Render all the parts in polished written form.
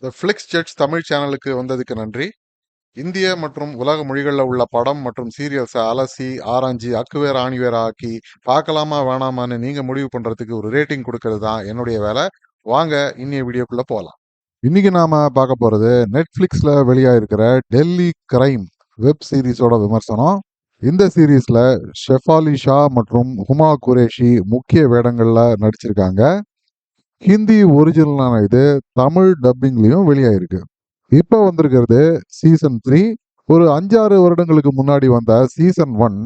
இந்த ஃப்ளிக்ஸ் ஜெட்ஸ் தமிழ் சேனலுக்கு வந்ததுக்கு நன்றி. இந்திய மற்றும் உலக மொழிகளில் உள்ள படம் மற்றும் சீரியல்ஸை அலசி ஆராய்ஞ்சி அக்குவேர் ஆணிவேர் ஆக்கி பார்க்கலாமா வேணாமான்னு நீங்க முடிவு பண்றதுக்கு ஒரு ரேட்டிங் கொடுக்கறது தான் என்னுடைய வேலை. வாங்க இன்னைய வீடியோக்குள்ள போகலாம். இன்னைக்கு நாம பார்க்க போறது நெட்ஃபிளிக்ஸ்ல வெளியாயிருக்கிற டெல்லி கிரைம் வெப் சீரிஸோட விமர்சனம். இந்த சீரீஸ்ல ஷெஃபாலி ஷா மற்றும் ஹுமா குரேஷி முக்கிய வேடங்கள்ல நடிச்சிருக்காங்க. ஹிந்தி ஒரிஜினலான இது தமிழ் டப்பிங்லயும் வெளியாயிருக்கு. இப்போ வந்திருக்கிறது சீசன் 3. ஒரு 5-6 வருடங்களுக்கு முன்னாடி வந்த சீசன் 1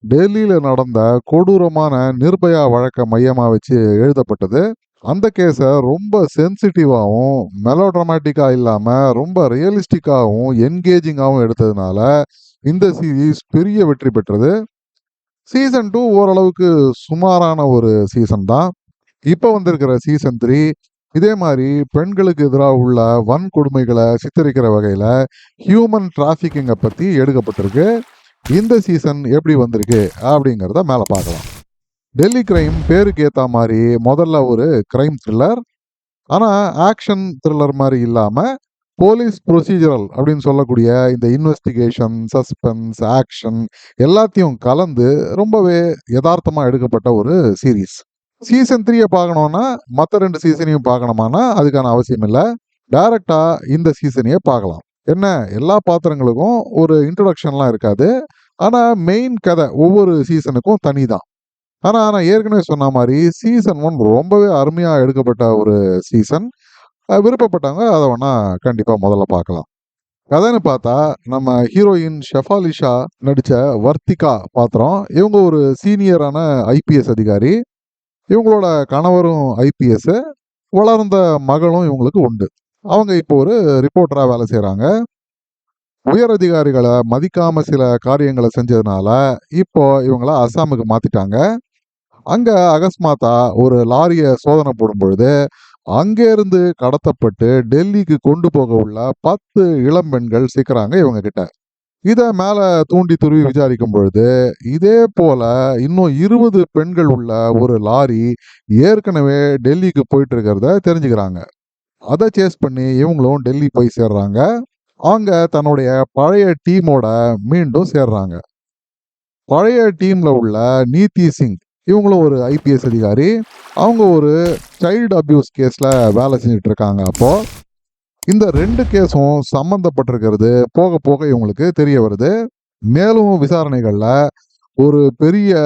டெல்லியில நடந்த கொடூரமான நிர்பயா வழக்க மையமா வச்சு எழுதப்பட்டது. அந்த கேஸை ரொம்ப சென்சிட்டிவாகவும் மெலோட்ராமேட்டிக்கா இல்லாம ரொம்ப ரியலிஸ்டிக்காகவும் என்கேஜிங்காகவும் எடுத்ததுனால இந்த சீரீஸ் பெரிய வெற்றி பெற்றது. சீசன் 2 ஓரளவுக்கு சுமாரான ஒரு சீசன் தான். இப்போ வந்திருக்கிற சீசன் 3 இதே மாதிரி பெண்களுக்கு எதிராக உள்ள வன்கொடுமைகளை சித்தரிக்கிற வகையில ஹியூமன் டிராஃபிக்கிங்கை பத்தி எடுக்கப்பட்டிருக்கு. இந்த சீசன் எப்படி வந்திருக்கு அப்படிங்கிறத மேல பார்க்கலாம். டெல்லி கிரைம் பேருக்கு ஏத்த மாதிரி முதல்ல ஒரு கிரைம் த்ரில்லர், ஆனா ஆக்ஷன் த்ரில்லர் மாதிரி இல்லாம போலீஸ் ப்ரொசீஜரல் அப்படின்னு சொல்லக்கூடிய இந்த இன்வெஸ்டிகேஷன், சஸ்பென்ஸ், ஆக்ஷன் எல்லாத்தையும் கலந்து ரொம்பவே யதார்த்தமா எடுக்கப்பட்ட ஒரு சீரீஸ். சீசன் 3 பார்க்கணும்னா மற்ற 2 சீசனையும் பார்க்கணுமானா அதுக்கான அவசியம் இல்லை. டைரக்டா இந்த சீசனையே பார்க்கலாம். என்ன, எல்லா பாத்திரங்களுக்கும் ஒரு இன்ட்ரோடக்ஷன்லாம் இருக்காது. ஆனா மெயின் கதை ஒவ்வொரு சீசனுக்கும் தனி தான். ஆனா நான் ஏற்கனவே சொன்ன மாதிரி சீசன் 1 ரொம்பவே அருமையா எடுக்கப்பட்ட ஒரு சீசன். விருப்பப்பட்டவங்க அதை வேணா கண்டிப்பா முதல்ல பார்க்கலாம். கதைன்னு பார்த்தா நம்ம ஹீரோயின் ஷெஃபாலி ஷா நடிச்ச வர்த்திகா பாத்திரம். இவங்க ஒரு சீனியரான ஐபிஎஸ் அதிகாரி. இவங்களோட கணவரும் ஐபிஎஸ், வளர்ந்த மகளும் இவங்களுக்கு உண்டு. அவங்க இப்போ ஒரு ரிப்போர்ட்டரா வேலை செய்யறாங்க. உயர் அதிகாரிகளை மதிக்காம சில காரியங்களை செஞ்சதுனால இப்போ இவங்கள அஸ்ஸாமுக்கு மாத்திட்டாங்க. அங்க அகஸ்மாத்தா ஒரு லாரியை சோதனை போடும் பொழுது அங்கே இருந்து கடத்தப்பட்டு டெல்லிக்கு கொண்டு போக உள்ள 10 இளம்பெண்கள் சிக்கிறாங்க இவங்க கிட்ட. இத மேல தூண்டி துருவி விசாரிக்கும் பொழுது இதே போல இன்னும் 20 பெண்கள் உள்ள ஒரு லாரி ஏற்கனவே டெல்லிக்கு போயிட்டு இருக்கிறத தெரிஞ்சுக்கிறாங்க. அதை சேஸ் பண்ணி இவங்களும் டெல்லி போய் சேர்றாங்க. அவங்க தன்னுடைய பழைய டீமோட மீண்டும் சேர்றாங்க. பழைய டீம்ல உள்ள நீதி சிங், இவங்களும் ஒரு ஐபிஎஸ் அதிகாரி. அவங்க ஒரு சைல்டு அபியூஸ் கேஸ்ல வேலை செஞ்சுட்டு இருக்காங்க. அப்போ இந்த 2 கேஸும் சம்பந்தப்பட்டிருக்கிறது போக போக இவங்களுக்கு தெரிய வருது. மேலும் விசாரணைகள்ல ஒரு பெரிய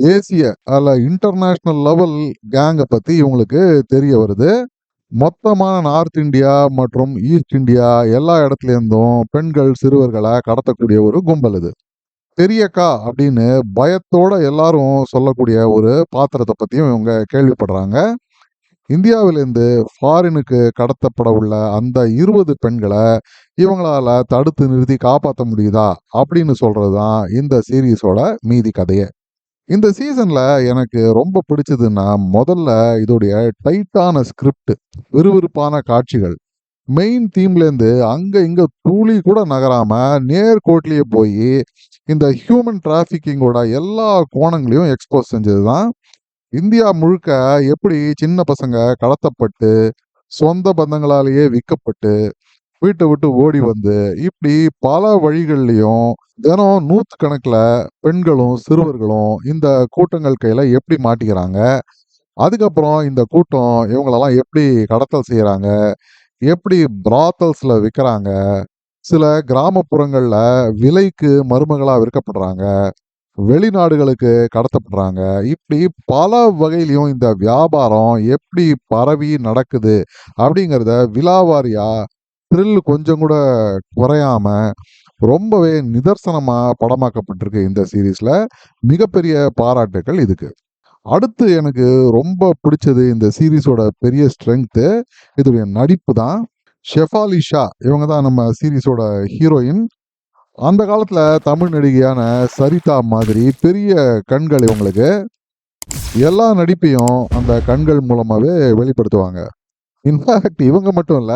தேசிய அல்ல இன்டர்நேஷனல் லெவல் கேங்கை பத்தி இவங்களுக்கு தெரிய வருது. மொத்தமான நார்த் இந்தியா மற்றும் ஈஸ்ட் இந்தியா எல்லா இடத்துல இருந்தும் பெண்கள் சிறுவர்களை கடத்தக்கூடிய ஒரு கும்பல் இது. பெரியக்கா அப்படின்னு பயத்தோட எல்லாரும் சொல்லக்கூடிய ஒரு பாத்திரத்தை பத்தியும் இவங்க கேள்விப்படுறாங்க. இந்தியாவிலிருந்து ஃபாரினுக்கு கடத்தப்பட உள்ள அந்த 20 பெண்களை இவங்களால தடுத்து நிறுத்தி காப்பாற்ற முடியுதா அப்படின்னு சொல்றதுதான் இந்த சீரீஸோட மீதி கதையே. இந்த சீசன்ல எனக்கு ரொம்ப பிடிச்சதுன்னா முதல்ல இதோடைய டைட்டான ஸ்கிரிப்ட், விறுவிறுப்பான காட்சிகள், மெயின் தீம்ல இருந்து அங்க இங்க துளி கூட நகராம நேர்கோட்லயே போய் இந்த ஹியூமன் டிராஃபிக்கிங்கோட எல்லா கோணங்களையும் எக்ஸ்போஸ் செஞ்சதுதான். இந்தியா முழுக்க எப்படி சின்ன பசங்க கடத்தப்பட்டு சொந்த பந்தங்களாலேயே விற்கப்பட்டு வீட்டை விட்டு ஓடி வந்து இப்படி பல வழிகள்லையும் தினம் 100 கணக்குல பெண்களும் சிறுவர்களும் இந்த கூட்டங்கள் கையில எப்படி மாட்டிக்கிறாங்க, அதுக்கப்புறம் இந்த கூட்டம் இவங்களெல்லாம் எப்படி கடத்தல் செய்யறாங்க, எப்படி பிராத்தல்ஸ்ல விற்கிறாங்க, சில கிராமப்புறங்கள்ல விலைக்கு மருமகளா விற்கப்படுறாங்க, வெளிநாடுகளுக்கு கடத்தப்படுறாங்க. இப்படி பல வகையிலையும் இந்த வியாபாரம் எப்படி பரவி நடக்குது அப்படிங்கிறத விலாவாரியா த்ரில் கொஞ்சம் கூட குறையாம ரொம்பவே நிதர்சனமா படமாக்கப்பட்டிருக்கு இந்த சீரீஸ்ல. மிகப்பெரிய பாராட்டுகள் இதுக்கு. அடுத்து எனக்கு ரொம்ப பிடிச்சது இந்த சீரீஸோட பெரிய ஸ்ட்ரென்த் இதோடைய நடிப்பு தான். ஷெஃபாலி ஷா இவங்க தான் நம்ம சீரீஸோட ஹீரோயின். அந்த காலத்துல தமிழ் நடிகையான சரிதா மாதிரி பெரிய கண்கள் இவங்களுக்கு. எல்லா நடிப்பையும் அந்த கண்கள் மூலமாவே வெளிப்படுத்துவாங்க. இன்ஃபேக்ட் இவங்க மட்டும் இல்ல,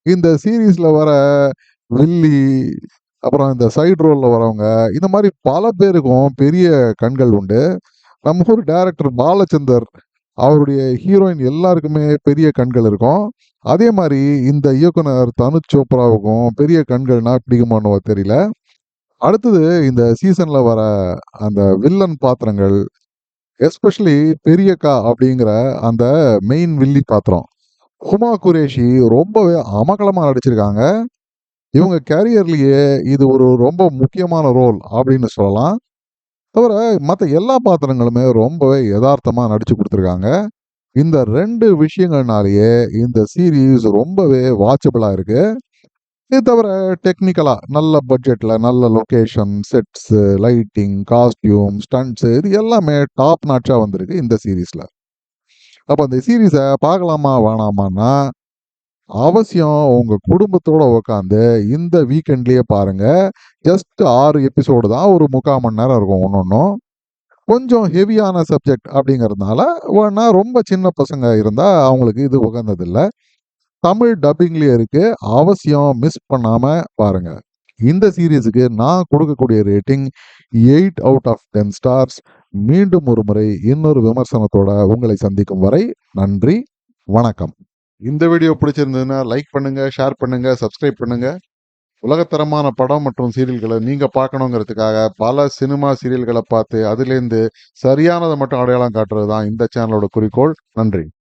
இந்த சீரீஸ்ல வர வில்லி, அப்புறம் இந்த சைடு ரோல்ல வரவங்க, இந்த மாதிரி பல பேருக்கும் பெரிய கண்கள் உண்டு. நம்ம ஊர் டைரக்டர் பாலச்சந்தர் அவருடைய ஹீரோயின் எல்லாருக்குமே பெரிய கண்கள் இருக்கும். அதே மாரி இந்த இயக்குனர் தனுஷ் சோப்ராவுக்கும் பெரிய கண்கள்னா பிடிக்குமான்னு தெரியல. அடுத்தது இந்த சீசன்ல வர அந்த வில்லன் பாத்திரங்கள், எஸ்பெஷலி பெரியக்கா அப்படிங்கிற அந்த மெயின் வில்லி பாத்திரம். ஹுமா குரேஷி ரொம்பவே அமர்க்களமா நடிச்சிருக்காங்க. இவங்க கேரியர்லயே இது ஒரு ரொம்ப முக்கியமான ரோல் அப்படின்னு சொல்லலாம். தவிர மத்த எல்லா பாத்திரங்களுமே ரொம்பவே எதார்த்தமா நடிச்சு குடுத்துருக்காங்க. இந்த 2 விஷயங்கள்னாலேயே இந்த சீரிஸ் ரொம்பவே வாட்சபிளா இருக்கு. இது தவிர டெக்னிக்கலா நல்ல பட்ஜெட்ல நல்ல location, sets, lighting, costume, stunts இது எல்லாமே டாப் நாட்சா வந்திருக்கு இந்த சீரிஸ்ல. அப்ப அந்த சீரிஸ பார்க்கலாமா வேணாமான்னா, அவசியம் உங்க குடும்பத்தோட உட்காந்து இந்த வீக்கெண்ட்லயே பாருங்க. ஜஸ்ட் 6 எபிசோடு தான். ஒரு 3/4 மணி நேரம் இருக்கும் ஒண்ணொண்ணும். கொஞ்சம் ஹெவியான சப்ஜெக்ட் அப்படிங்கிறதுனால, வேணா ரொம்ப சின்ன பசங்க இருந்தா அவங்களுக்கு இது உகந்ததில்ல. தமிழ் டப்பிங்லயே இருக்கு. அவசியம் மிஸ் பண்ணாம பாருங்க. இந்த சீரிஸுக்கு நான் கொடுக்கக்கூடிய ரேட்டிங் 8 அவுட் ஆஃப் 10 ஸ்டார்ஸ். மீண்டும் ஒரு முறை இன்னொரு விமர்சனத்தோட உங்களை சந்திக்கும் வரை நன்றி, வணக்கம். இந்த வீடியோ பிடிச்சிருந்ததுன்னா லைக் பண்ணுங்க, ஷேர் பண்ணுங்க, சப்ஸ்கிரைப் பண்ணுங்க. உலகத்தரமான படம் மற்றும் சீரியல்களை நீங்க பார்க்கணுங்கிறதுக்காக பல சினிமா சீரியல்களை பார்த்து அதுலேருந்து சரியானதை மட்டும் அடையாளம் காட்டுறது தான் இந்த சேனலோட குறிக்கோள். நன்றி.